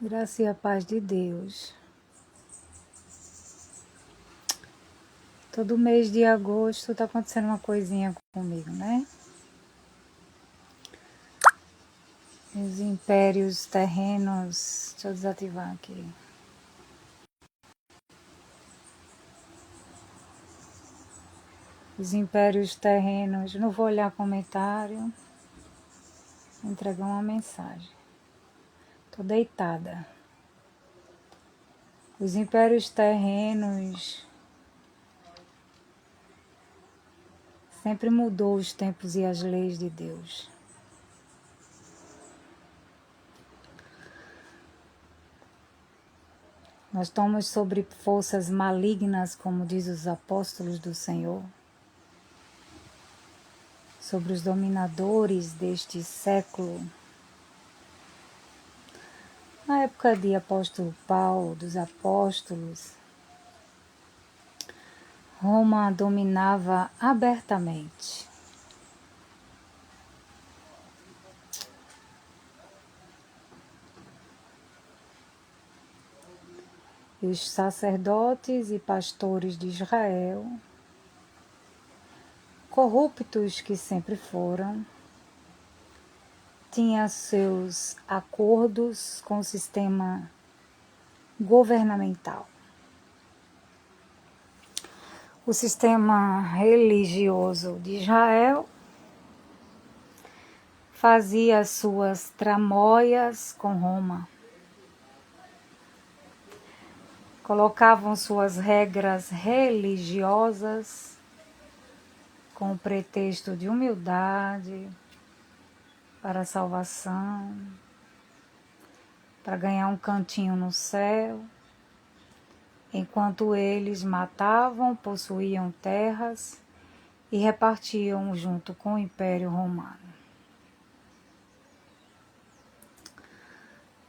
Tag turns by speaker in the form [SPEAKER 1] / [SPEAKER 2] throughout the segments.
[SPEAKER 1] Graça e a paz de Deus. Todo mês de agosto tá acontecendo uma coisinha comigo, né? Os impérios terrenos. Deixa eu desativar aqui. Os impérios terrenos. Não vou olhar comentário. Vou entregar uma mensagem. Tô deitada. Os impérios terrenos sempre mudou os tempos e as leis de Deus. Nós estamos sobre forças malignas, como diz os apóstolos do Senhor, sobre os dominadores deste século. Na época de apóstolo Paulo, dos apóstolos, Roma dominava abertamente. E os sacerdotes e pastores de Israel, corruptos que sempre foram, tinham seus acordos com o sistema governamental. O sistema religioso de Israel fazia suas tramóias com Roma. Colocavam suas regras religiosas com o pretexto de humildade, para a salvação, para ganhar um cantinho no céu, enquanto eles matavam, possuíam terras e repartiam junto com o Império Romano.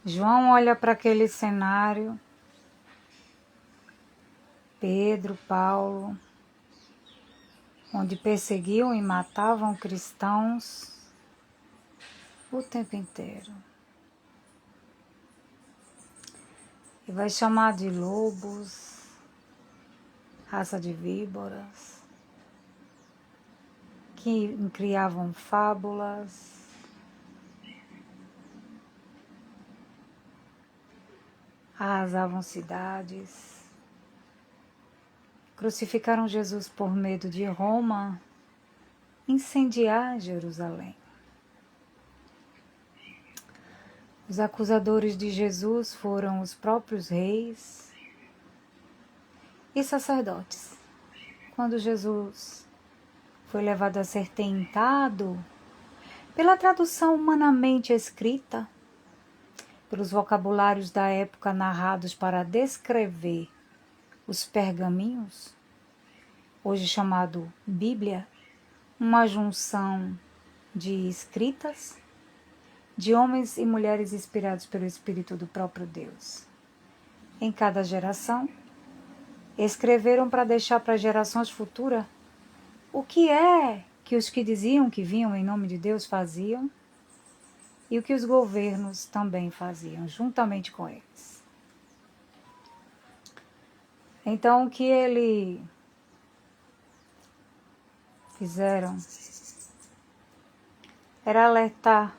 [SPEAKER 1] João olha para aquele cenário, Pedro, Paulo, onde perseguiam e matavam cristãos o tempo inteiro. E vai chamar de lobos, raça de víboras, que criavam fábulas, arrasavam cidades, crucificaram Jesus por medo de Roma incendiar Jerusalém. Os acusadores de Jesus foram os próprios reis e sacerdotes. Quando Jesus foi levado a ser tentado, pela tradução humanamente escrita, pelos vocabulários da época narrados para descrever os pergaminhos, hoje chamado Bíblia, uma junção de escritas de homens e mulheres inspirados pelo Espírito do próprio Deus. Em cada geração, escreveram para deixar para gerações futuras o que é que os que diziam que vinham em nome de Deus faziam e o que os governos também faziam, juntamente com eles. Então, o que eles fizeram era alertar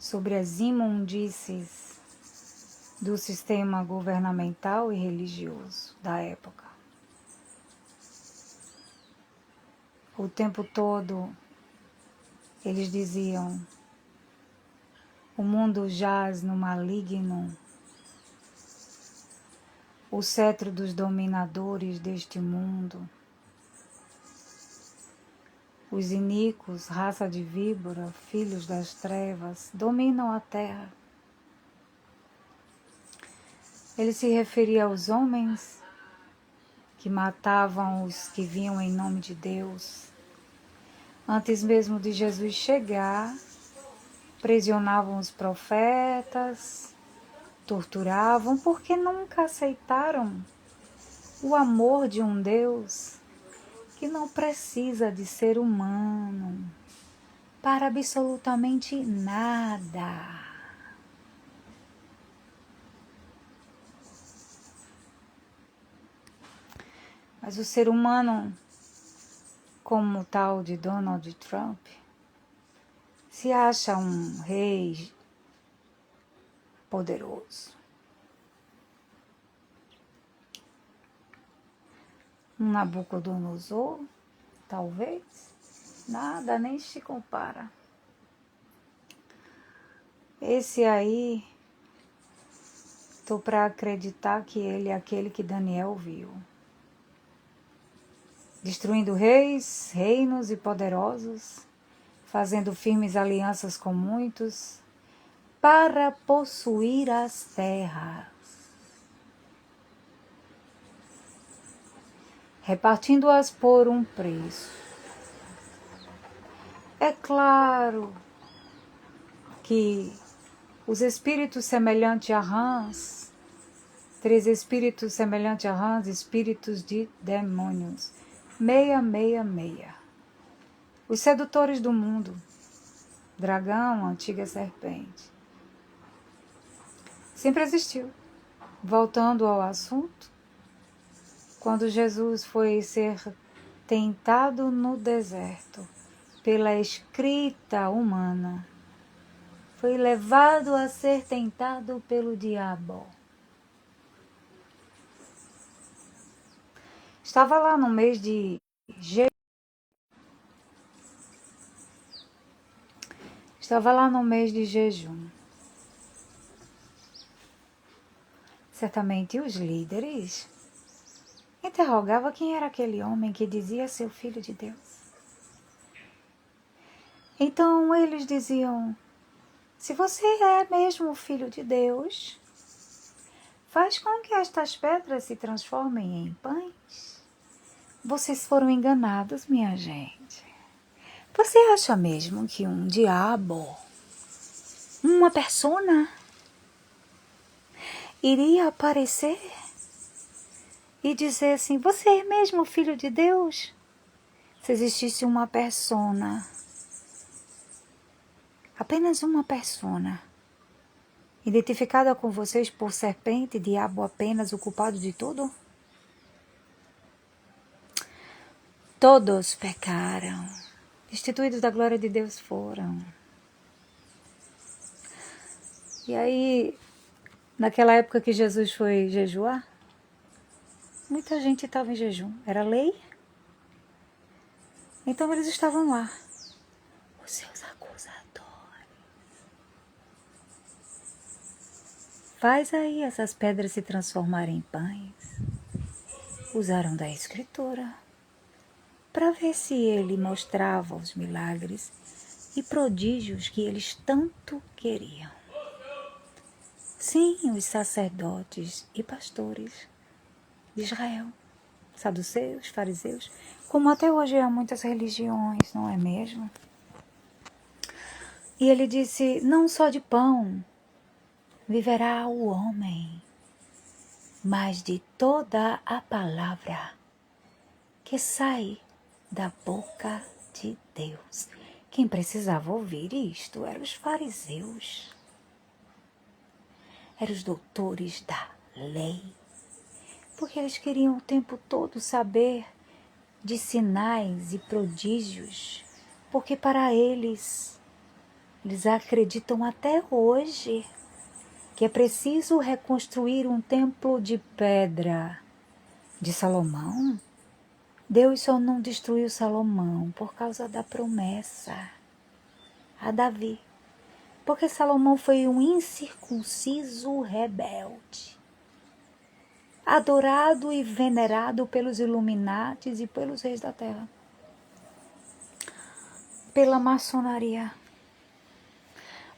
[SPEAKER 1] sobre as imundícies do sistema governamental e religioso da época. O tempo todo eles diziam: o mundo jaz no maligno, o cetro dos dominadores deste mundo, os iníquos, raça de víbora, filhos das trevas, dominam a terra. Ele se referia aos homens que matavam os que vinham em nome de Deus. Antes mesmo de Jesus chegar, prisionavam os profetas, torturavam, porque nunca aceitaram o amor de um Deus que não precisa de ser humano para absolutamente nada. Mas o ser humano, como o tal de Donald Trump, se acha um rei poderoso. Um Nabucodonosor, talvez. Nada nem se compara. Esse aí, estou para acreditar que ele é aquele que Daniel viu. Destruindo reis, reinos e poderosos, fazendo firmes alianças com muitos, para possuir as terras, repartindo-as por um preço. É claro que os espíritos semelhantes a rãs, 3 espíritos semelhantes a rãs, espíritos de demônios, 666. Os sedutores do mundo, dragão, antiga serpente. Sempre existiu. Voltando ao assunto, quando Jesus foi ser tentado no deserto pela escrita humana, foi levado a ser tentado pelo diabo. Estava lá no mês de jejum. Certamente os líderes interrogavam quem era aquele homem que dizia ser o Filho de Deus. Então eles diziam: se você é mesmo o Filho de Deus, faz com que estas pedras se transformem em pães. Vocês foram enganados, minha gente. Você acha mesmo que um diabo, uma persona, iria aparecer e dizer assim: você é mesmo o Filho de Deus? Se existisse uma persona, apenas uma persona, identificada com vocês por serpente, diabo apenas o culpado de tudo? Todos pecaram, destituídos da glória de Deus foram. E aí, naquela época que Jesus foi jejuar, muita gente estava em jejum, era lei. Então eles estavam lá, os seus acusadores. Faz aí essas pedras se transformarem em pães. Usaram da escritura para ver se ele mostrava os milagres e prodígios que eles tanto queriam. Sim, os sacerdotes e pastores de Israel, saduceus, fariseus, como até hoje há muitas religiões, não é mesmo? E ele disse: não só de pão viverá o homem, mas de toda a palavra que sai da boca de Deus. Quem precisava ouvir isto eram os fariseus, eram os doutores da lei, porque eles queriam o tempo todo saber de sinais e prodígios, porque para eles acreditam até hoje que é preciso reconstruir um templo de pedra de Salomão. Deus só não destruiu Salomão por causa da promessa a Davi, porque Salomão foi um incircunciso rebelde, adorado e venerado pelos Illuminatis e pelos reis da terra, pela maçonaria.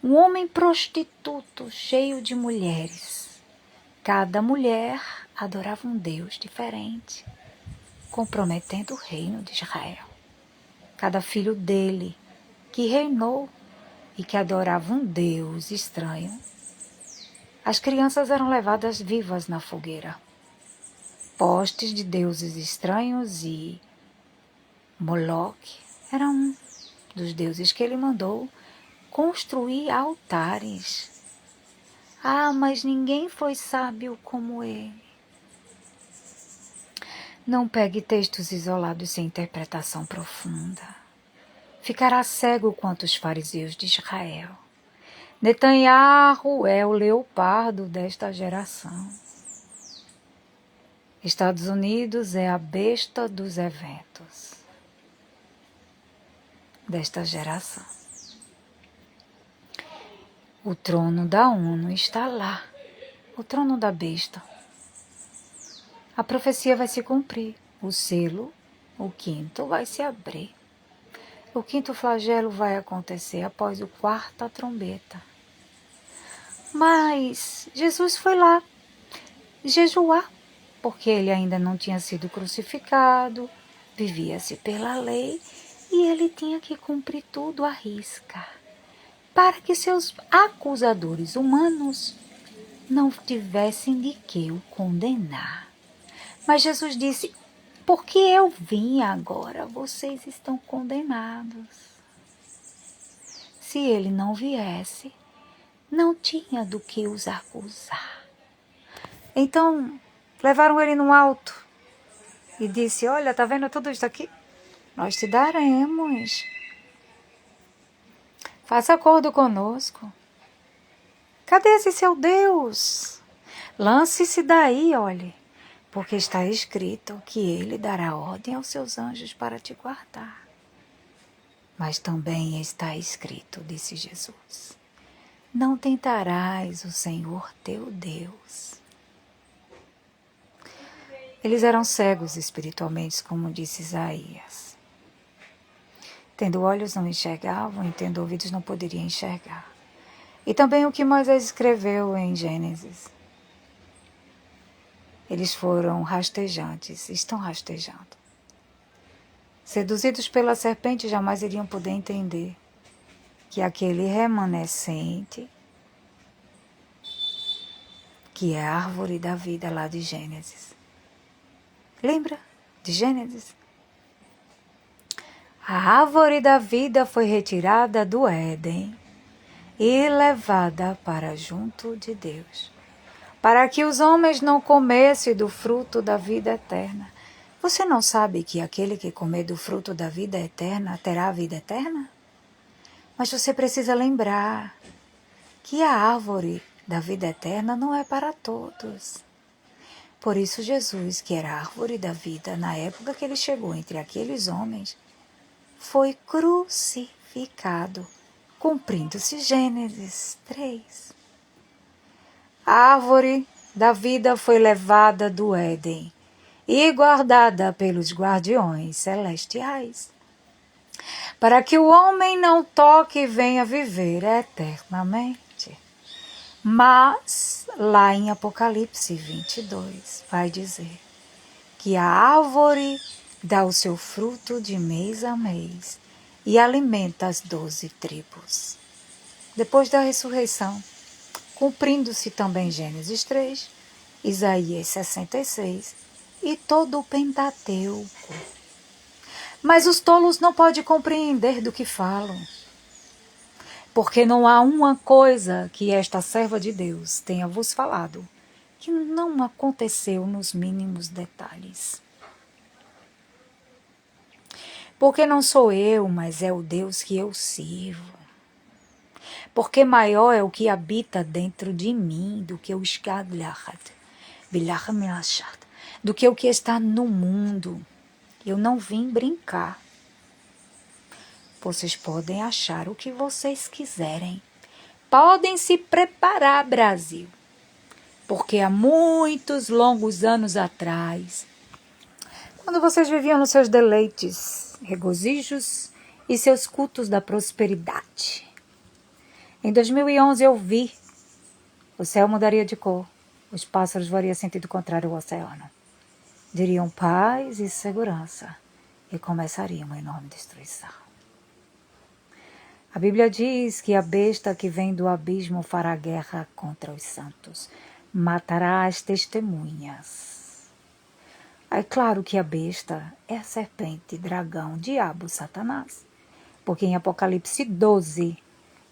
[SPEAKER 1] Um homem prostituto, cheio de mulheres. Cada mulher adorava um Deus diferente, comprometendo o reino de Israel. Cada filho dele, que reinou e que adorava um Deus estranho. As crianças eram levadas vivas na fogueira. Postes de deuses estranhos e Moloque era um dos deuses que ele mandou construir altares. Ah, mas ninguém foi sábio como ele. Não pegue textos isolados sem interpretação profunda. Ficará cego quanto os fariseus de Israel. Netanyahu é o leopardo desta geração. Estados Unidos é a besta dos eventos desta geração. O trono da ONU está lá, o trono da besta. A profecia vai se cumprir, o selo, o quinto, vai se abrir. O quinto flagelo vai acontecer após o quarta trombeta. Mas Jesus foi lá jejuar, porque ele ainda não tinha sido crucificado, vivia-se pela lei e ele tinha que cumprir tudo à risca, para que seus acusadores humanos não tivessem de que o condenar. Mas Jesus disse, porque eu vim agora, vocês estão condenados. Se ele não viesse, não tinha do que os acusar. Então, levaram ele no alto e disse, olha, tá vendo tudo isso aqui? Nós te daremos. Faça acordo conosco. Cadê esse seu Deus? Lance-se daí, olhe, porque está escrito que ele dará ordem aos seus anjos para te guardar. Mas também está escrito, disse Jesus, não tentarás o Senhor teu Deus. Eles eram cegos espiritualmente, como disse Isaías. Tendo olhos não enxergavam, e tendo ouvidos não poderiam enxergar. E também o que Moisés escreveu em Gênesis. Eles foram rastejantes, estão rastejando. Seduzidos pela serpente, jamais iriam poder entender que aquele remanescente, que é a árvore da vida lá de Gênesis. Lembra de Gênesis? A árvore da vida foi retirada do Éden e levada para junto de Deus, para que os homens não comessem do fruto da vida eterna. Você não sabe que aquele que comer do fruto da vida eterna terá a vida eterna? Mas você precisa lembrar que a árvore da vida eterna não é para todos. Por isso Jesus, que era a árvore da vida, na época que ele chegou entre aqueles homens, foi crucificado, cumprindo-se Gênesis 3. A árvore da vida foi levada do Éden e guardada pelos guardiões celestiais, para que o homem não toque e venha viver eternamente. Mas, lá em Apocalipse 22, vai dizer que a árvore dá o seu fruto de mês a mês e alimenta as 12 tribos. Depois da ressurreição, cumprindo-se também Gênesis 3, Isaías 66 e todo o Pentateuco. Mas os tolos não podem compreender do que falam, porque não há uma coisa que esta serva de Deus tenha vos falado que não aconteceu nos mínimos detalhes. Porque não sou eu, mas é o Deus que eu sirvo. Porque maior é o que habita dentro de mim do que o do que o que está no mundo. Eu não vim brincar. Vocês podem achar o que vocês quiserem. Podem se preparar, Brasil. Porque há muitos longos anos atrás, quando vocês viviam nos seus deleites, regozijos e seus cultos da prosperidade, em 2011 eu vi, o céu mudaria de cor, os pássaros voariam sentido contrário ao oceano. Diriam paz e segurança e começaria uma enorme destruição. A Bíblia diz que a besta que vem do abismo fará guerra contra os santos, matará as testemunhas. É claro que a besta é a serpente, dragão, diabo, Satanás. Porque em Apocalipse 12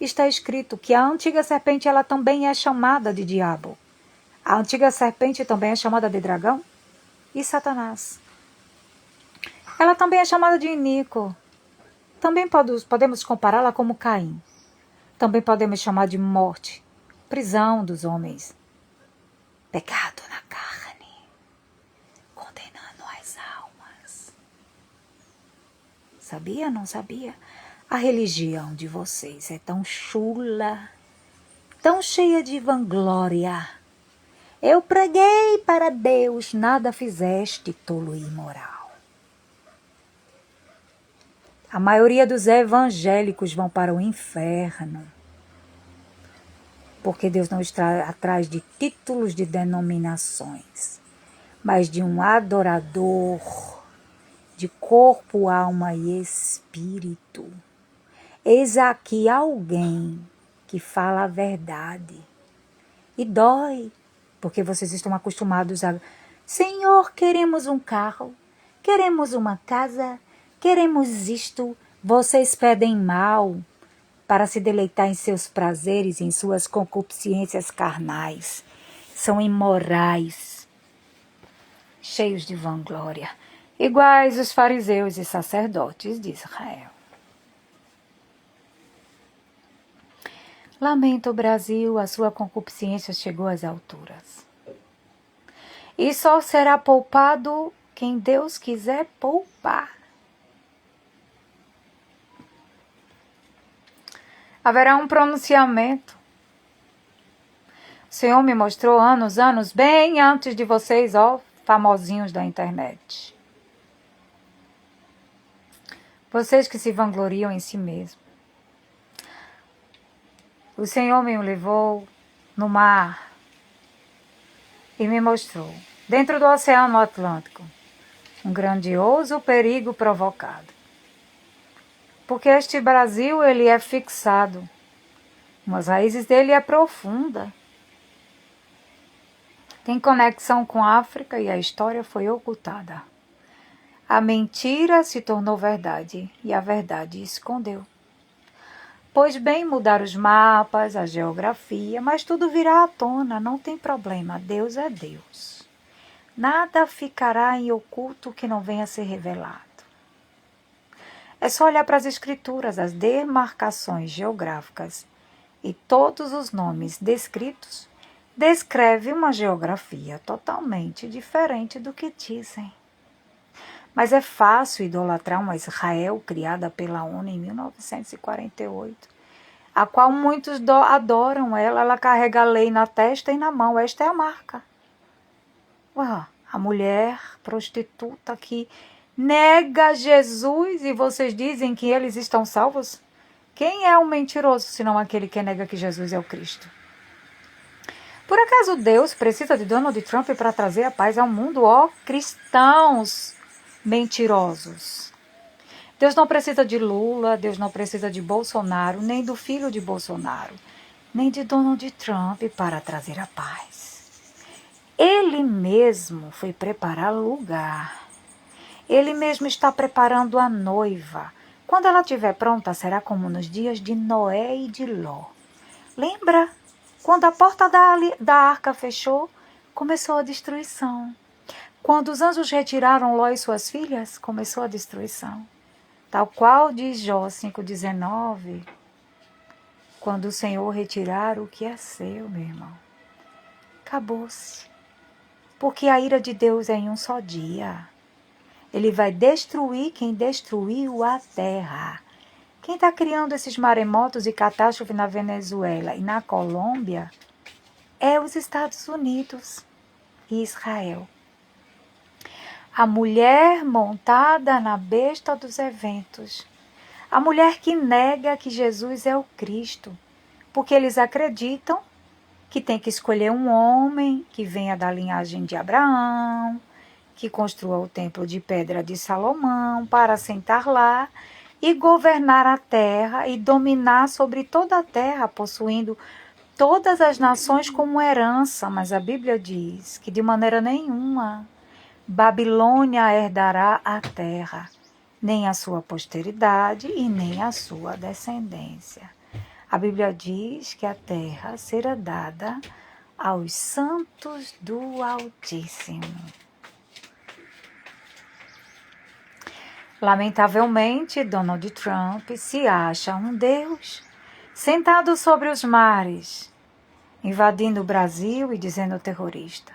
[SPEAKER 1] está escrito que a antiga serpente ela também é chamada de diabo. A antiga serpente também é chamada de dragão e Satanás. Ela também é chamada de iníquo. Também podemos compará-la como Caim. Também podemos chamar de morte, prisão dos homens. Pecado na carne, condenando as almas. Sabia, não sabia? A religião de vocês é tão chula, tão cheia de vanglória. Eu preguei para Deus, nada fizeste, tolo e imoral. A maioria dos evangélicos vão para o inferno, porque Deus não está atrás de títulos de denominações, mas de um adorador de corpo, alma e espírito. Eis aqui alguém que fala a verdade. E dói, porque vocês estão acostumados a... Senhor, queremos um carro, queremos uma casa, queremos isto. Vocês pedem mal para se deleitar em seus prazeres, em suas concupiscências carnais. São imorais, cheios de vanglória, iguais os fariseus e sacerdotes de Israel. Lamento, Brasil, a sua concupiscência chegou às alturas. E só será poupado quem Deus quiser poupar. Haverá um pronunciamento. O Senhor me mostrou anos, bem antes de vocês, famosinhos da internet. Vocês que se vangloriam em si mesmos. O Senhor me levou no mar e me mostrou, dentro do Oceano Atlântico, um grandioso perigo provocado. Porque este Brasil, ele é fixado, as raízes dele é profunda. Tem conexão com a África e a história foi ocultada. A mentira se tornou verdade e a verdade escondeu. Pois bem, mudar os mapas, a geografia, mas tudo virá à tona, não tem problema, Deus é Deus. Nada ficará em oculto que não venha a ser revelado. É só olhar para as escrituras, as demarcações geográficas e todos os nomes descritos descreve uma geografia totalmente diferente do que dizem. Mas é fácil idolatrar uma Israel criada pela ONU em 1948, a qual muitos adoram ela. Ela carrega a lei na testa e na mão. Esta é a marca. A mulher prostituta que nega Jesus e vocês dizem que eles estão salvos? Quem é o mentiroso, senão aquele que nega que Jesus é o Cristo? Por acaso Deus precisa de Donald Trump para trazer a paz ao mundo? Cristãos mentirosos. Deus não precisa de Lula, Deus não precisa de Bolsonaro, nem do filho de Bolsonaro, nem de Donald Trump para trazer a paz. Ele mesmo foi preparar lugar. Ele mesmo está preparando a noiva. Quando ela estiver pronta, será como nos dias de Noé e de Ló. Lembra? Quando a porta da arca fechou, começou a destruição. Quando os anjos retiraram Ló e suas filhas, começou a destruição. Tal qual diz Jó 5,19, quando o Senhor retirar o que é seu, meu irmão, acabou-se. Porque a ira de Deus é em um só dia. Ele vai destruir quem destruiu a terra. Quem está criando esses maremotos e catástrofes na Venezuela e na Colômbia é os Estados Unidos e Israel. A mulher montada na besta dos eventos. A mulher que nega que Jesus é o Cristo. Porque eles acreditam que tem que escolher um homem que venha da linhagem de Abraão, que construa o templo de pedra de Salomão para sentar lá e governar a terra e dominar sobre toda a terra, possuindo todas as nações como herança. Mas a Bíblia diz que de maneira nenhuma Babilônia herdará a terra, nem a sua posteridade e nem a sua descendência. A Bíblia diz que a terra será dada aos santos do Altíssimo. Lamentavelmente, Donald Trump se acha um deus, sentado sobre os mares, invadindo o Brasil e dizendo terrorista,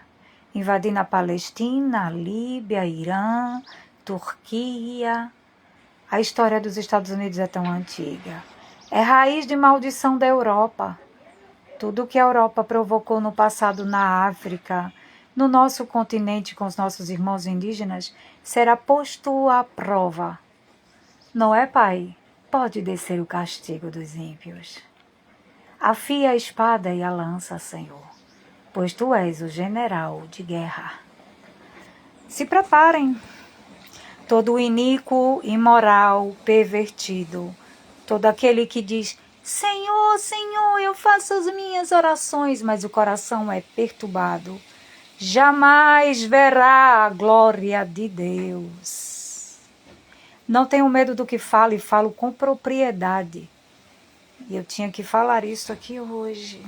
[SPEAKER 1] invadindo a Palestina, a Líbia, Irã, Turquia. A história dos Estados Unidos é tão antiga. É raiz de maldição da Europa. Tudo que a Europa provocou no passado na África, no nosso continente com os nossos irmãos indígenas, será posto à prova. Não é, Pai? Pode descer o castigo dos ímpios. Afia a espada e a lança, Senhor, pois Tu és o general de guerra. Se preparem. Todo iníquo, imoral, pervertido, todo aquele que diz: Senhor, Senhor, eu faço as minhas orações, mas o coração é perturbado, jamais verá a glória de Deus. Não tenho medo do que falo e falo com propriedade. E eu tinha que falar isso aqui hoje.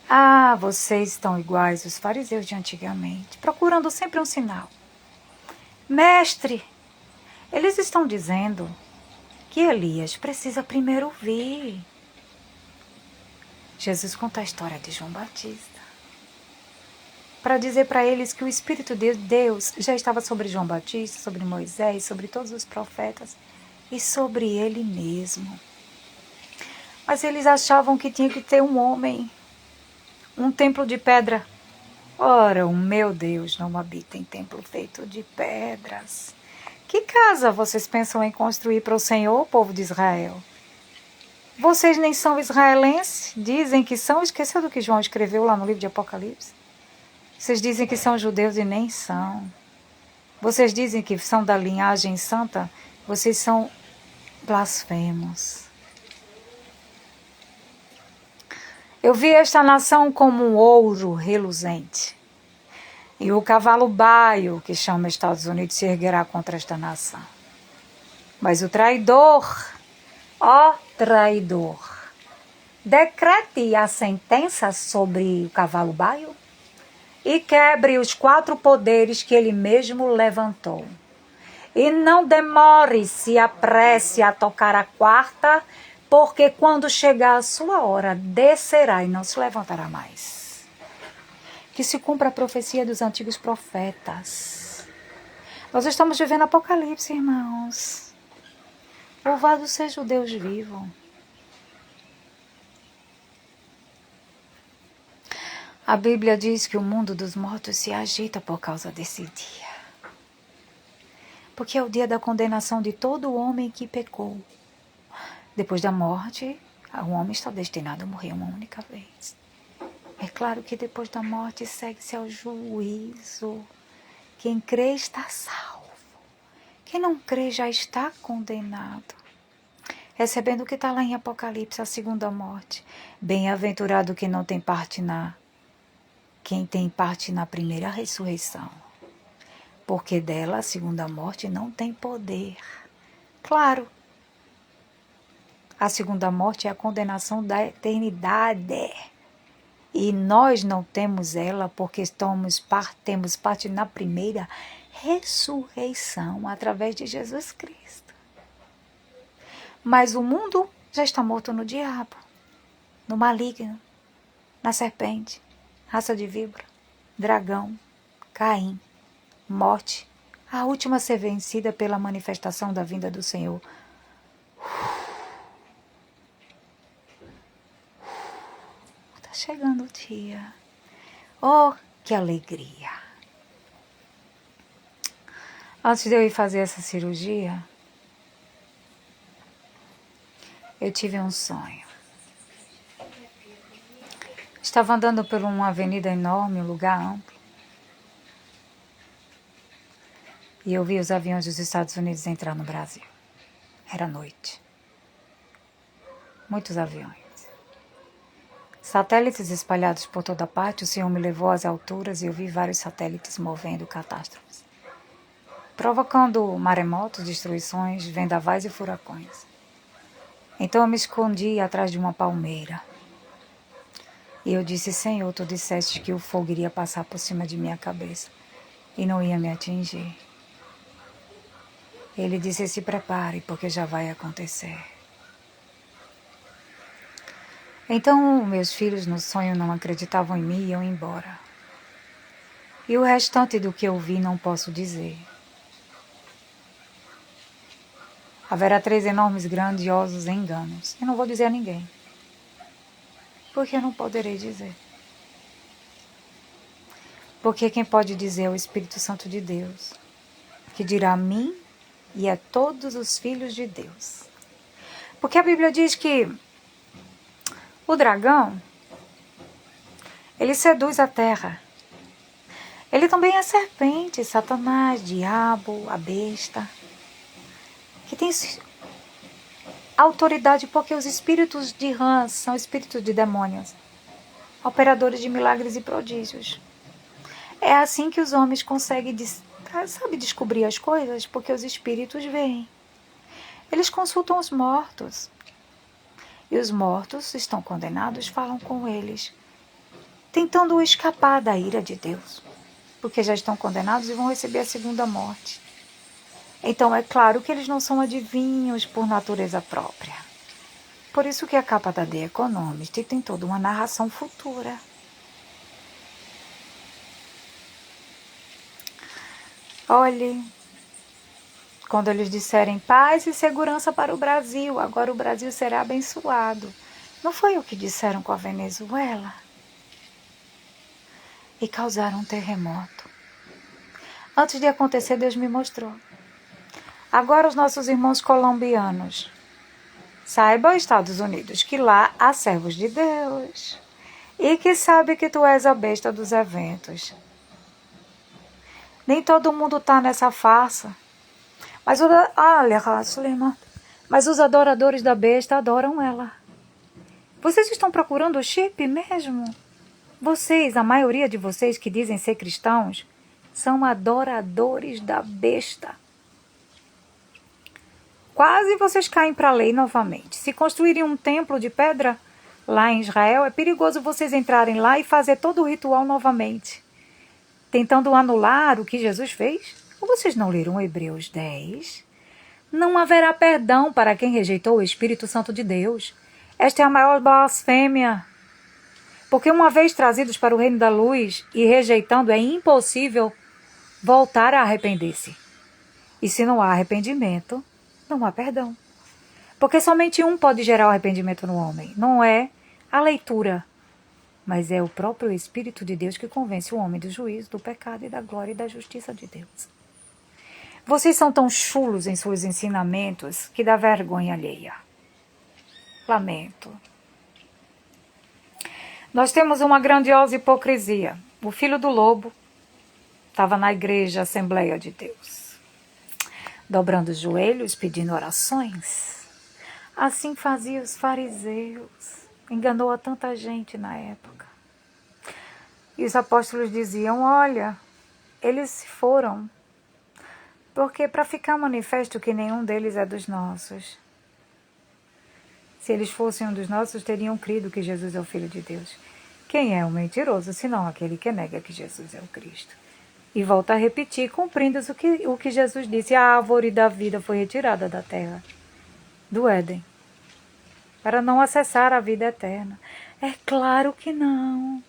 [SPEAKER 1] Ah, vocês estão iguais aos fariseus de antigamente, procurando sempre um sinal. Mestre, eles estão dizendo que Elias precisa primeiro vir. Jesus conta a história de João Batista para dizer para eles que o Espírito de Deus já estava sobre João Batista, sobre Moisés, sobre todos os profetas e sobre ele mesmo. Mas eles achavam que tinha que ter um homem, um templo de pedra. Ora, o meu Deus não habita em templo feito de pedras. Que casa vocês pensam em construir para o Senhor, povo de Israel? Vocês nem são israelenses, dizem que são, esqueceu do que João escreveu lá no livro de Apocalipse? Vocês dizem que são judeus e nem são. Vocês dizem que são da linhagem santa, vocês são blasfemos. Eu vi esta nação como um ouro reluzente. E o cavalo baio que chama Estados Unidos se erguerá contra esta nação. Mas o traidor, ó traidor, decrete a sentença sobre o cavalo baio e quebre os 4 poderes que ele mesmo levantou. E não demore, se apresse a tocar a 4ª, porque quando chegar a sua hora, descerá e não se levantará mais. Que se cumpra a profecia dos antigos profetas. Nós estamos vivendo Apocalipse, irmãos. Louvado seja o Deus vivo. A Bíblia diz que o mundo dos mortos se agita por causa desse dia. Porque é o dia da condenação de todo homem que pecou. Depois da morte, o homem está destinado a morrer uma única vez. É claro que depois da morte segue-se ao juízo. Quem crê está salvo. Quem não crê já está condenado. Recebendo o que está lá em Apocalipse, a segunda morte. Bem-aventurado quem não tem parte quem tem parte na primeira ressurreição. Porque dela a segunda morte não tem poder. Claro. A segunda morte é a condenação da eternidade. E nós não temos ela porque temos parte na primeira ressurreição através de Jesus Cristo. Mas o mundo já está morto no diabo, no maligno, na serpente, raça de víbora, dragão, Caim, morte, a última a ser vencida pela manifestação da vinda do Senhor. Chegando o dia. Oh, que alegria! Antes de eu ir fazer essa cirurgia, eu tive um sonho. Estava andando por uma avenida enorme, um lugar amplo. E eu vi os aviões dos Estados Unidos entrar no Brasil. Era noite. Muitos aviões. Satélites espalhados por toda parte, o Senhor me levou às alturas e eu vi vários satélites movendo catástrofes, provocando maremotos, destruições, vendavais e furacões. Então eu me escondi atrás de uma palmeira. E eu disse: Senhor, Tu disseste que o fogo iria passar por cima de minha cabeça e não ia me atingir. Ele disse: se prepare, porque já vai acontecer. Então, meus filhos no sonho não acreditavam em mim e iam embora. E o restante do que eu vi não posso dizer. Haverá 3 enormes, grandiosos enganos. Eu não vou dizer a ninguém, porque eu não poderei dizer. Porque quem pode dizer é o Espírito Santo de Deus, que dirá a mim e a todos os filhos de Deus. Porque a Bíblia diz que o dragão, ele seduz a terra. Ele também é serpente, Satanás, diabo, a besta, que tem autoridade porque os espíritos de rãs são espíritos de demônios, operadores de milagres e prodígios. É assim que os homens conseguem, descobrir as coisas, porque os espíritos veem. Eles consultam os mortos. E os mortos estão condenados, falam com eles, tentando escapar da ira de Deus, porque já estão condenados e vão receber a segunda morte. Então é claro que eles não são adivinhos por natureza própria. Por isso que a capa da The Economist tem toda uma narração futura. Olhe, quando eles disserem paz e segurança para o Brasil, agora o Brasil será abençoado. Não foi o que disseram com a Venezuela? E causaram um terremoto. Antes de acontecer, Deus me mostrou. Agora os nossos irmãos colombianos, saiba, Estados Unidos, que lá há servos de Deus e que sabe que tu és a besta dos eventos. Nem todo mundo está nessa farsa. Mas os adoradores da besta adoram ela. Vocês estão procurando o chip mesmo? Vocês, a maioria de vocês que dizem ser cristãos, são adoradores da besta. Quase vocês caem para a lei novamente. Se construírem um templo de pedra lá em Israel, é perigoso vocês entrarem lá e fazer todo o ritual novamente, tentando anular o que Jesus fez. Ou vocês não leram Hebreus 10? Não haverá perdão para quem rejeitou o Espírito Santo de Deus. Esta é a maior blasfêmia. Porque uma vez trazidos para o reino da luz e rejeitando, é impossível voltar a arrepender-se. E se não há arrependimento, não há perdão. Porque somente um pode gerar o arrependimento no homem. Não é a leitura, mas é o próprio Espírito de Deus que convence o homem do juízo, do pecado e da glória e da justiça de Deus. Vocês são tão chulos em seus ensinamentos que dá vergonha alheia. Lamento. Nós temos uma grandiosa hipocrisia. O filho do lobo estava na igreja, Assembleia de Deus, dobrando os joelhos, pedindo orações. Assim faziam os fariseus. Enganou a tanta gente na época. E os apóstolos diziam: olha, eles se foram, porque para ficar manifesto que nenhum deles é dos nossos. Se eles fossem um dos nossos, teriam crido que Jesus é o Filho de Deus. Quem é o mentiroso, senão aquele que nega que Jesus é o Cristo? E volta a repetir, cumprindo o que Jesus disse: a árvore da vida foi retirada da terra, do Éden, para não acessar a vida eterna. É claro que não.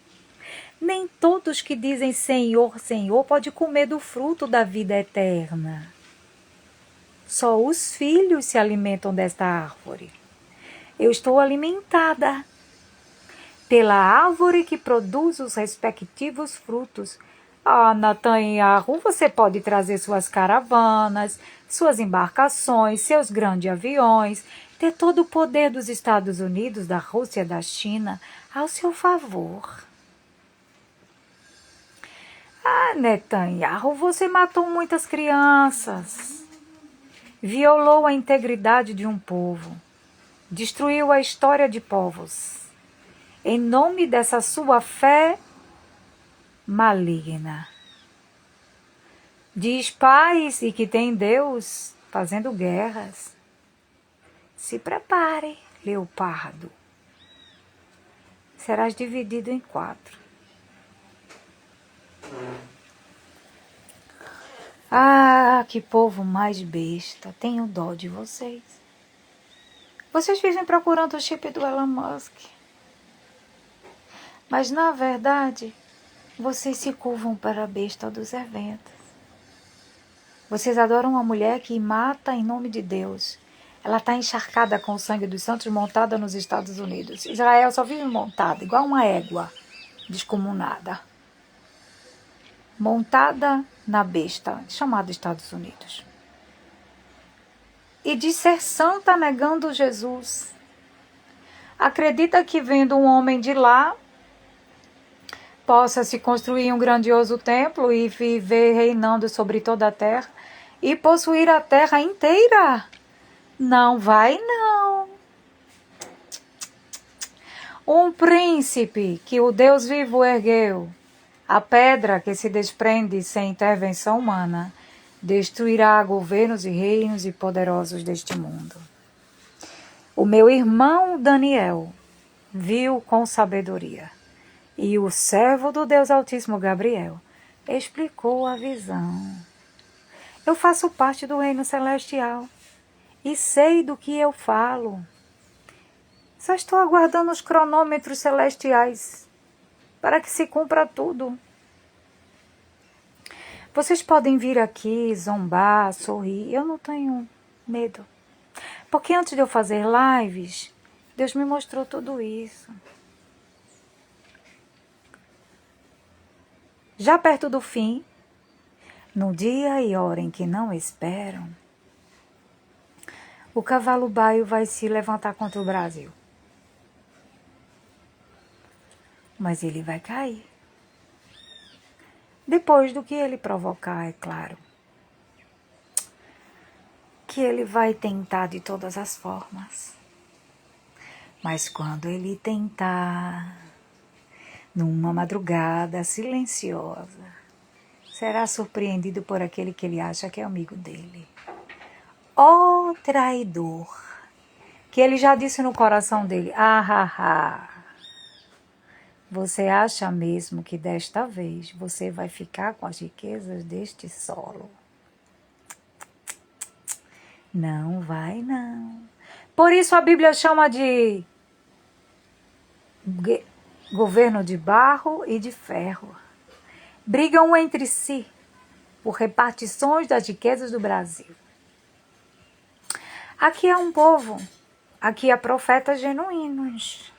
[SPEAKER 1] Nem todos que dizem Senhor, Senhor, podem comer do fruto da vida eterna. Só os filhos se alimentam desta árvore. Eu estou alimentada pela árvore que produz os respectivos frutos. Ah, Netanyahu, você pode trazer suas caravanas, suas embarcações, seus grandes aviões, ter todo o poder dos Estados Unidos, da Rússia, da China, ao seu favor. Ah, Netanyahu, você matou muitas crianças, violou a integridade de um povo, destruiu a história de povos, em nome dessa sua fé maligna. Diz paz e que tem Deus fazendo guerras. Se prepare, leopardo. Serás dividido em 4. Ah, que povo mais besta. Tenho dó de vocês. Vocês vivem procurando o chip do Elon Musk. Mas, na verdade, vocês se curvam para a besta dos eventos. Vocês adoram uma mulher que mata em nome de Deus. Ela está encharcada com o sangue dos santos, montada nos Estados Unidos. Israel só vive montada, igual uma égua descomunada. Montada na besta, chamada Estados Unidos. E de ser santa negando Jesus. Acredita que vendo um homem de lá, possa se construir um grandioso templo e viver reinando sobre toda a terra e possuir a terra inteira? Não vai, não. Um príncipe que o Deus vivo ergueu, a pedra que se desprende sem intervenção humana, destruirá governos e reinos e poderosos deste mundo. O meu irmão Daniel viu com sabedoria, e o servo do Deus Altíssimo Gabriel explicou a visão. Eu faço parte do reino celestial e sei do que eu falo. Só estou aguardando os cronômetros celestiais para que se cumpra tudo. Vocês podem vir aqui, zombar, sorrir. Eu não tenho medo. Porque antes de eu fazer lives, Deus me mostrou tudo isso. Já perto do fim, no dia e hora em que não esperam, o cavalo baio vai se levantar contra o Brasil. Mas ele vai cair. Depois do que ele provocar, é claro. Que ele vai tentar de todas as formas. Mas quando ele tentar, numa madrugada silenciosa, será surpreendido por aquele que ele acha que é amigo dele. Ó traidor, que ele já disse no coração dele, você acha mesmo que desta vez você vai ficar com as riquezas deste solo? Não vai, não. Por isso a Bíblia chama de governo de barro e de ferro. Brigam entre si por repartições das riquezas do Brasil. Aqui é um povo, aqui há profetas genuínos.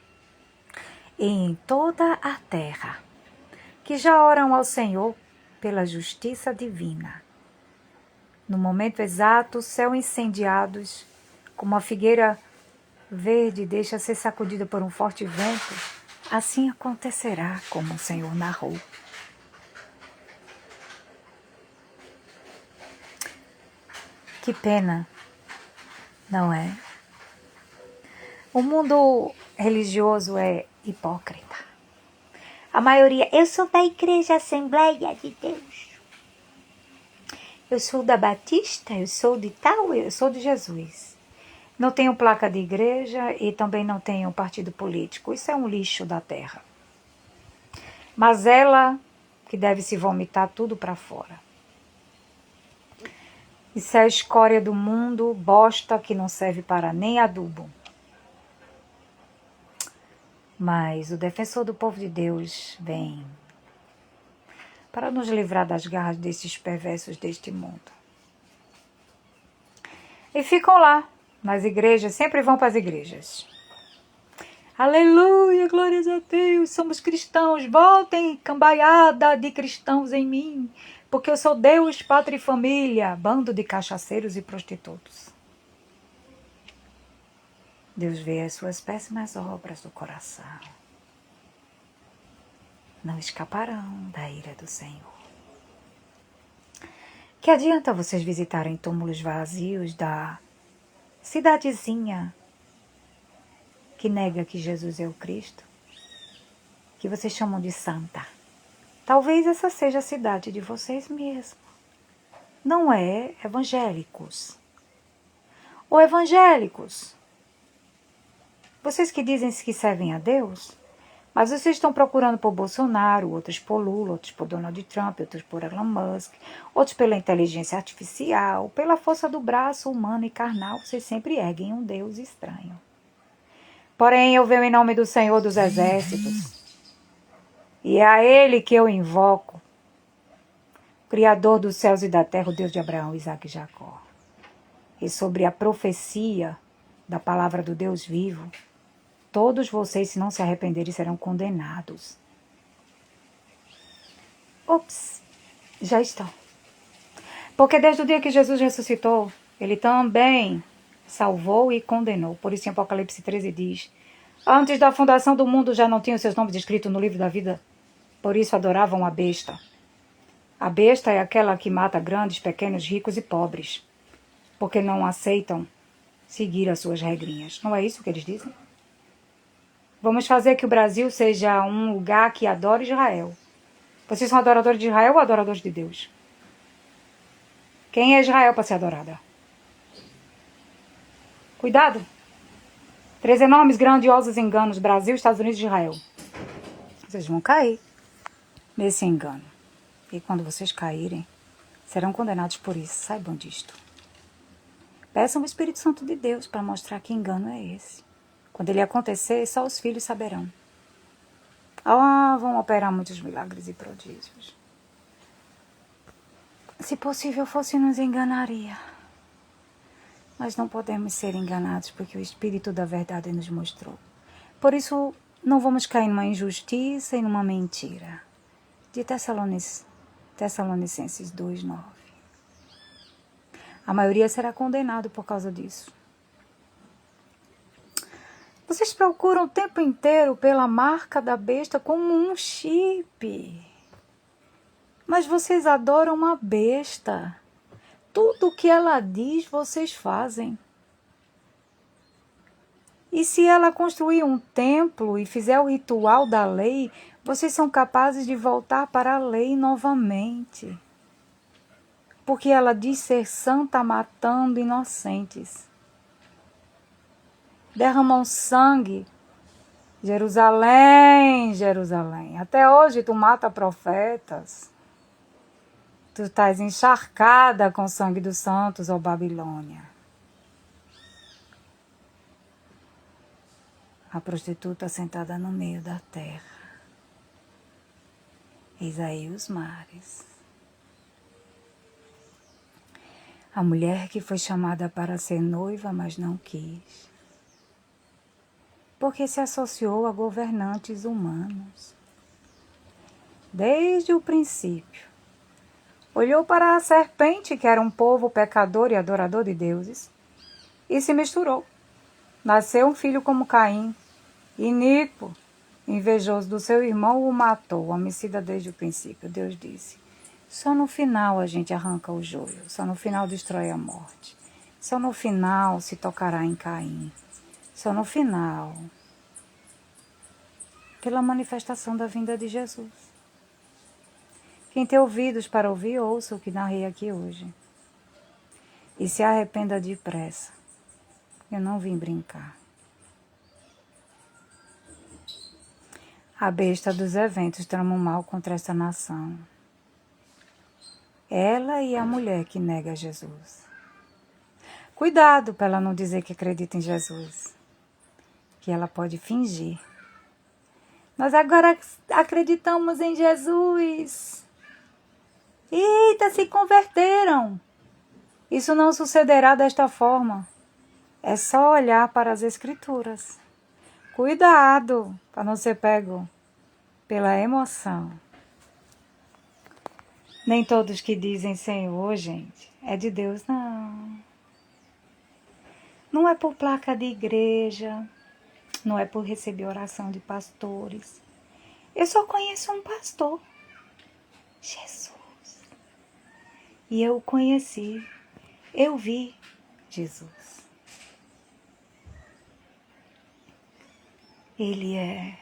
[SPEAKER 1] E em toda a terra, que já oram ao Senhor pela justiça divina. No momento exato, o céu incendiados, como a figueira verde deixa ser sacudida por um forte vento, assim acontecerá como o Senhor narrou. Que pena, não é? O mundo religioso é hipócrita. A maioria, eu sou da Igreja Assembleia de Deus. Eu sou da Batista, eu sou de tal, eu sou de Jesus. Não tenho placa de igreja e também não tenho partido político. Isso é um lixo da terra. Mas ela que deve se vomitar tudo para fora. Isso é a escória do mundo, bosta que não serve para nem adubo. Mas o defensor do povo de Deus vem para nos livrar das garras desses perversos deste mundo. E ficam lá, nas igrejas, sempre vão para as igrejas. Aleluia, glórias a Deus, somos cristãos, voltem cambaiada de cristãos em mim, porque eu sou Deus, pátria e família, bando de cachaceiros e prostitutos. Deus vê as suas péssimas obras do coração. Não escaparão da ira do Senhor. Que adianta vocês visitarem túmulos vazios da cidadezinha que nega que Jesus é o Cristo, que vocês chamam de santa? Talvez essa seja a cidade de vocês mesmos. Não é evangélicos. Ou evangélicos, vocês que dizem que servem a Deus, Mas vocês estão procurando por Bolsonaro, outros por Lula, outros por Donald Trump, outros por Elon Musk, outros pela inteligência artificial, pela força do braço humano e carnal, vocês sempre erguem um Deus estranho. Porém, eu venho em nome do Senhor dos Exércitos, e é a Ele que eu invoco, Criador dos céus e da terra, o Deus de Abraão, Isaque e Jacó. E sobre a profecia da palavra do Deus vivo, todos vocês, se não se arrependerem, serão condenados. Ops, já estão. Porque desde o dia que Jesus ressuscitou, Ele também salvou e condenou. Por isso em Apocalipse 13 diz: antes da fundação do mundo já não tinham seus nomes escritos no livro da vida. Por isso adoravam a besta. A besta é aquela que mata grandes, pequenos, ricos e pobres. Porque não aceitam seguir as suas regrinhas. Não é isso que eles dizem? Vamos fazer que o Brasil seja um lugar que adore Israel. Vocês são adoradores de Israel ou adoradores de Deus? Quem é Israel para ser adorada? Cuidado! 3 enormes, grandiosos enganos. Brasil, Estados Unidos e Israel. Vocês vão cair nesse engano. E quando vocês caírem, serão condenados por isso. Saibam disto. Peçam o Espírito Santo de Deus para mostrar que engano é esse. Quando ele acontecer, só os filhos saberão. Vão operar muitos milagres e prodígios. Se possível fosse, nos enganaria. Mas não podemos ser enganados, porque o Espírito da verdade nos mostrou. Por isso, não vamos cair numa injustiça e numa mentira. De Tessalonicenses 2:9. A maioria será condenado por causa disso. Vocês procuram o tempo inteiro pela marca da besta como um chip. Mas vocês adoram uma besta. Tudo o que ela diz, vocês fazem. E se ela construir um templo e fizer o ritual da lei, vocês são capazes de voltar para a lei novamente. Porque ela diz ser santa matando inocentes. Derramam sangue. Jerusalém, Jerusalém. Até hoje tu mata profetas. Tu estás encharcada com o sangue dos santos, ó Babilônia. A prostituta sentada no meio da terra. Eis aí os mares. A mulher que foi chamada para ser noiva, mas não quis. Porque se associou a governantes humanos. Desde o princípio. Olhou para a serpente, que era um povo pecador e adorador de deuses, e se misturou. Nasceu um filho como Caim, iníquo, invejoso do seu irmão, o matou, homicida desde o princípio. Deus disse, só no final a gente arranca o joio, só no final destrói a morte, só no final se tocará em Caim, só no final, pela manifestação da vinda de Jesus. Quem tem ouvidos para ouvir, ouça o que narrei aqui hoje. E se arrependa depressa. Eu não vim brincar. A besta dos eventos trama um mal contra esta nação. Ela e a mulher que nega Jesus. Cuidado para ela não dizer que acredita em Jesus. Que ela pode fingir. Nós agora acreditamos em Jesus. Eita, se converteram. Isso não sucederá desta forma. É só olhar para as Escrituras. Cuidado para não ser pego pela emoção. Nem todos que dizem Senhor, gente, é de Deus, não. Não é por placa de igreja, não é por receber oração de pastores. Eu só conheço um pastor, Jesus. E eu o conheci, eu vi Jesus. Ele é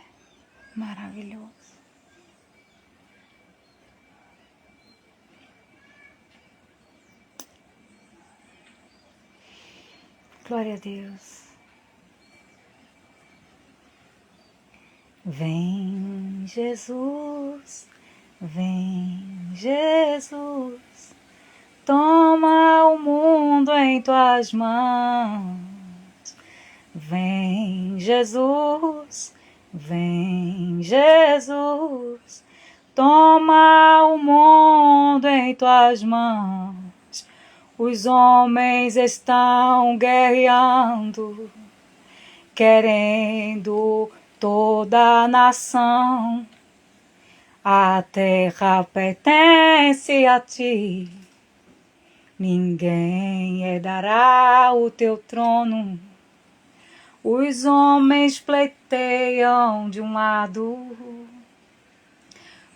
[SPEAKER 1] maravilhoso. Glória a Deus. Vem, Jesus, vem, Jesus, toma o mundo em tuas mãos. Vem, Jesus, vem, Jesus, toma o mundo em tuas mãos. Os homens estão guerreando, querendo toda a nação. A terra pertence a ti, ninguém herdará o teu trono. Os homens pleiteiam de um lado,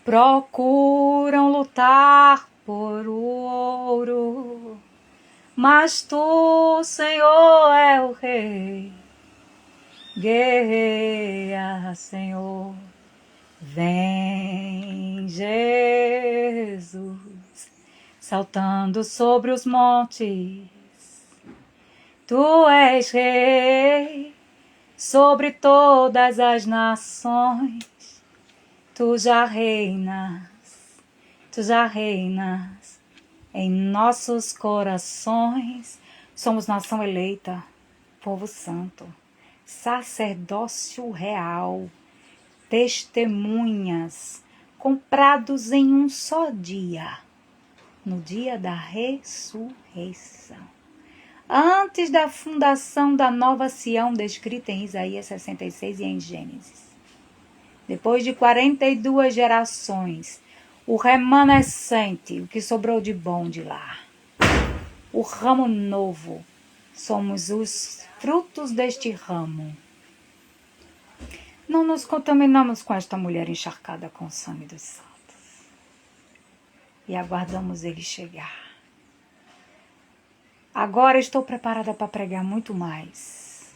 [SPEAKER 1] procuram lutar por o ouro, mas tu, Senhor, é o Rei. Guerreia, Senhor, vem, Jesus, saltando sobre os montes. Tu és Rei sobre todas as nações. Tu já reinas em nossos corações. Somos nação eleita, povo santo, sacerdócio real, testemunhas, comprados em um só dia, no dia da ressurreição. Antes da fundação da nova Sião, descrita em Isaías 66 e em Gênesis. Depois de 42 gerações, o remanescente, o que sobrou de bom de lá, o ramo novo, somos os frutos deste ramo. Não nos contaminamos com esta mulher encharcada com o sangue dos santos. E aguardamos ele chegar. Agora estou preparada para pregar muito mais.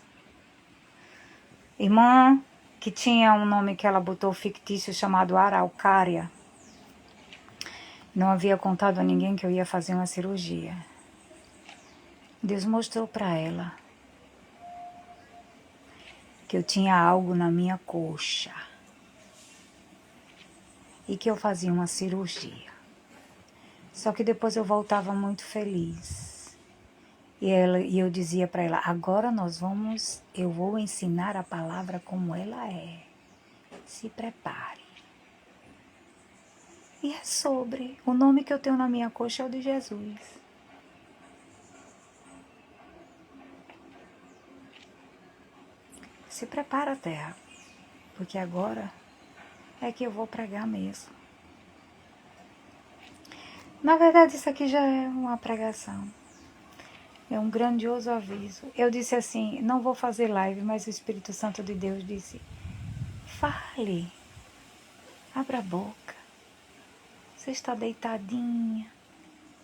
[SPEAKER 1] Irmã, que tinha um nome que ela botou fictício chamado Araucária, não havia contado a ninguém que eu ia fazer uma cirurgia. Deus mostrou para ela que eu tinha algo na minha coxa e que eu fazia uma cirurgia. Só que depois eu voltava muito feliz. E eu dizia para ela, agora eu vou ensinar a palavra como ela é. Se prepare. E é sobre, o nome que eu tenho na minha coxa é o de Jesus. Se prepara, terra, porque agora é que eu vou pregar mesmo. Na verdade, isso aqui já é uma pregação. É um grandioso aviso. Eu disse assim, não vou fazer live, mas o Espírito Santo de Deus disse, fale, abra a boca. Você está deitadinha,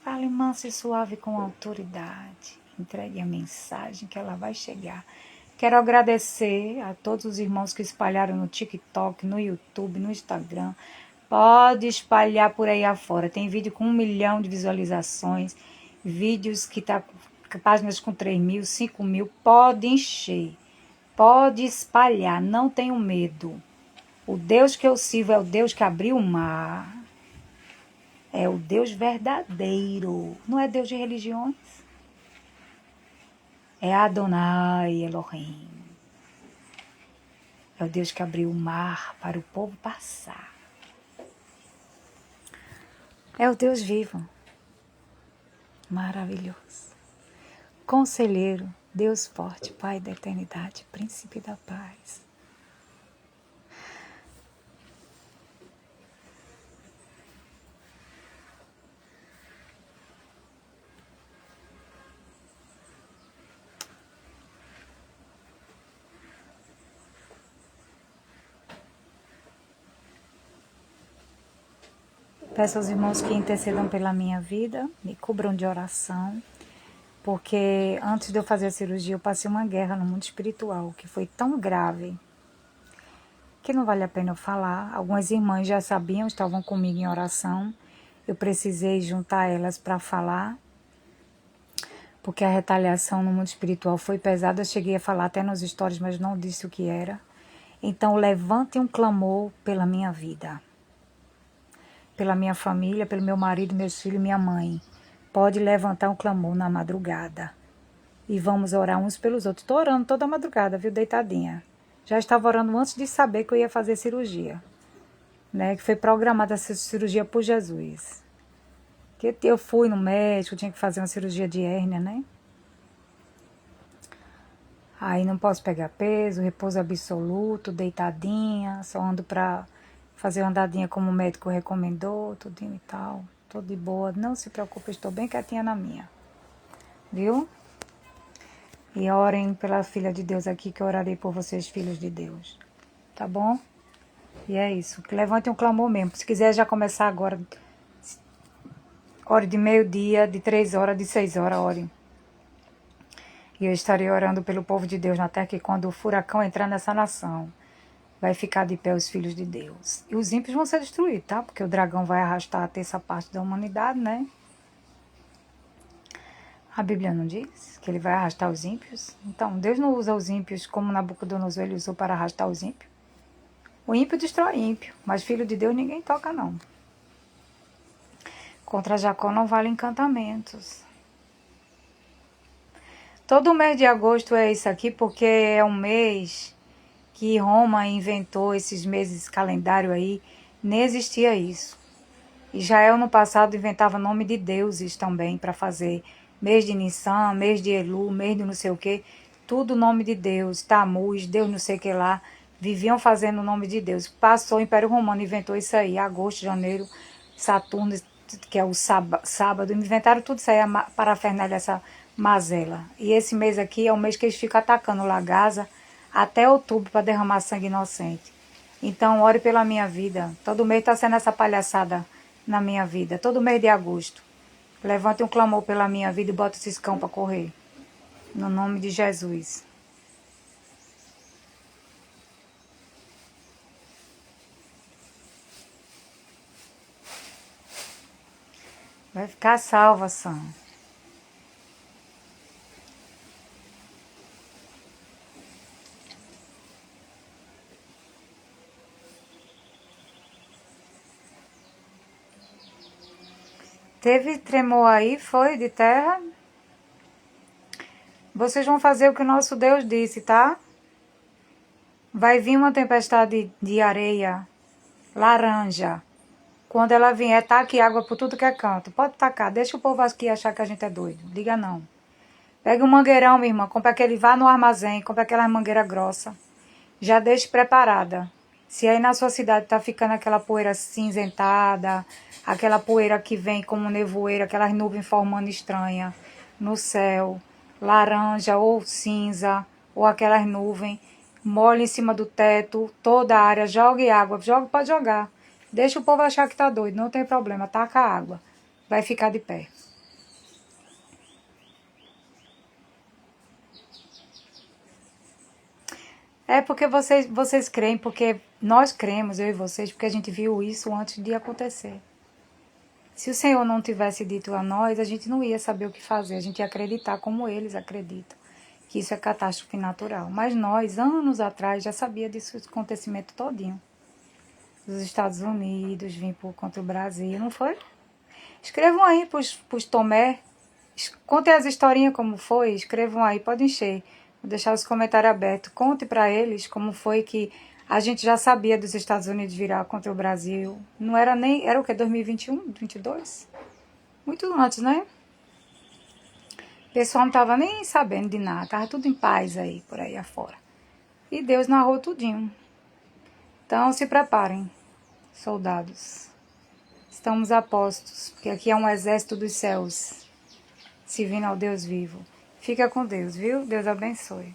[SPEAKER 1] fale manso e suave com autoridade. Entregue a mensagem que ela vai chegar. Quero agradecer a todos os irmãos que espalharam no TikTok, no YouTube, no Instagram. Pode espalhar por aí afora. Tem vídeo com 1 milhão de visualizações, vídeos que tá páginas com 3 mil, 5 mil. Pode encher, pode espalhar, não tenho medo. O Deus que eu sirvo é o Deus que abriu o mar. É o Deus verdadeiro. Não é Deus de religiões. É Adonai Elohim. É o Deus que abriu o mar para o povo passar. É o Deus vivo. Maravilhoso. Conselheiro, Deus forte, Pai da eternidade, Príncipe da paz. Peço aos irmãos que intercedam pela minha vida, me cubram de oração, porque antes de eu fazer a cirurgia eu passei uma guerra no mundo espiritual, que foi tão grave, que não vale a pena eu falar. Algumas irmãs já sabiam, estavam comigo em oração, eu precisei juntar elas para falar, porque a retaliação no mundo espiritual foi pesada. Eu cheguei a falar até nos stories, mas não disse o que era. Então levante um clamor pela minha vida, pela minha família, pelo meu marido, meus filhos, minha mãe. Pode levantar um clamor na madrugada. E vamos orar uns pelos outros. Estou orando toda madrugada, viu, deitadinha. Já estava orando antes de saber que eu ia fazer cirurgia, né? Que foi programada essa cirurgia por Jesus. Que eu fui no médico, tinha que fazer uma cirurgia de hérnia, né? Aí não posso pegar peso, repouso absoluto, deitadinha, só ando pra fazer uma andadinha como o médico recomendou, tudinho e tal. Tô de boa, não se preocupe, estou bem quietinha na minha. Viu? E orem pela filha de Deus aqui, que eu orarei por vocês, filhos de Deus. Tá bom? E é isso. Levante um clamor mesmo. Se quiser já começar agora, ore de meio-dia, de 3 horas, de 6 horas, ore. E eu estarei orando pelo povo de Deus na terra, que quando o furacão entrar nessa nação, vai ficar de pé os filhos de Deus. E os ímpios vão ser destruídos, tá? Porque o dragão vai arrastar a terça parte da humanidade, né? A Bíblia não diz que ele vai arrastar os ímpios? Então, Deus não usa os ímpios como Nabucodonosor ele usou para arrastar os ímpios. O ímpio destrói ímpio, mas filho de Deus ninguém toca, não. Contra Jacó não vale encantamentos. Todo mês de agosto é isso aqui, porque é um mês que Roma inventou esses meses calendário aí. Nem existia isso. Israel no passado inventava nome de deuses também para fazer mês de Nissan, mês de Elu, mês de não sei o que. Tudo nome de Deus, Tammuz, Deus não sei o que lá. Viviam fazendo o nome de Deus. Passou o Império Romano, inventou isso aí. Agosto, janeiro, Saturno, que é o sábado. Inventaram tudo isso aí, a parafernália, essa mazela. E esse mês aqui é o mês que eles ficam atacando lá Gaza até outubro para derramar sangue inocente. Então, ore pela minha vida. Todo mês está sendo essa palhaçada na minha vida. Todo mês de agosto. Levante um clamor pela minha vida e bota esses cão para correr. No nome de Jesus. Vai ficar salva, Sam. Teve tremor aí, foi, de terra? Vocês vão fazer o que o nosso Deus disse, tá? Vai vir uma tempestade de areia laranja. Quando ela vier, taque água por tudo que é canto. Pode tacar, deixa o povo aqui achar que a gente é doido. Diga não. Pega um mangueirão, minha irmã, compra aquele, vá no armazém, compra aquela mangueira grossa. Já deixe preparada. Se aí na sua cidade tá ficando aquela poeira cinzentada, aquela poeira que vem como nevoeiro, aquelas nuvens formando estranha no céu, laranja ou cinza, ou aquelas nuvens, molhe em cima do teto, toda a área, jogue água, jogue, pode jogar. Deixa o povo achar que tá doido, não tem problema, taca a água, vai ficar de pé. É porque vocês creem, porque nós cremos, eu e vocês, porque a gente viu isso antes de acontecer. Se o Senhor não tivesse dito a nós, a gente não ia saber o que fazer, a gente ia acreditar como eles acreditam, que isso é catástrofe natural. Mas nós, anos atrás, já sabia disso acontecimento todinho. Dos Estados Unidos, vim contra o Brasil, não foi? Escrevam aí pros Tomé, contem as historinhas como foi, escrevam aí, pode encher. Vou deixar os comentários abertos. Conte para eles como foi que a gente já sabia dos Estados Unidos virar contra o Brasil. Não era nem... Era o quê? 2021? 22? Muito antes, né? O pessoal não tava nem sabendo de nada. Tava tudo em paz aí, por aí afora. E Deus narrou tudinho. Então se preparem, soldados. Estamos a postos, porque aqui é um exército dos céus, servindo ao Deus vivo. Fica com Deus, viu? Deus abençoe.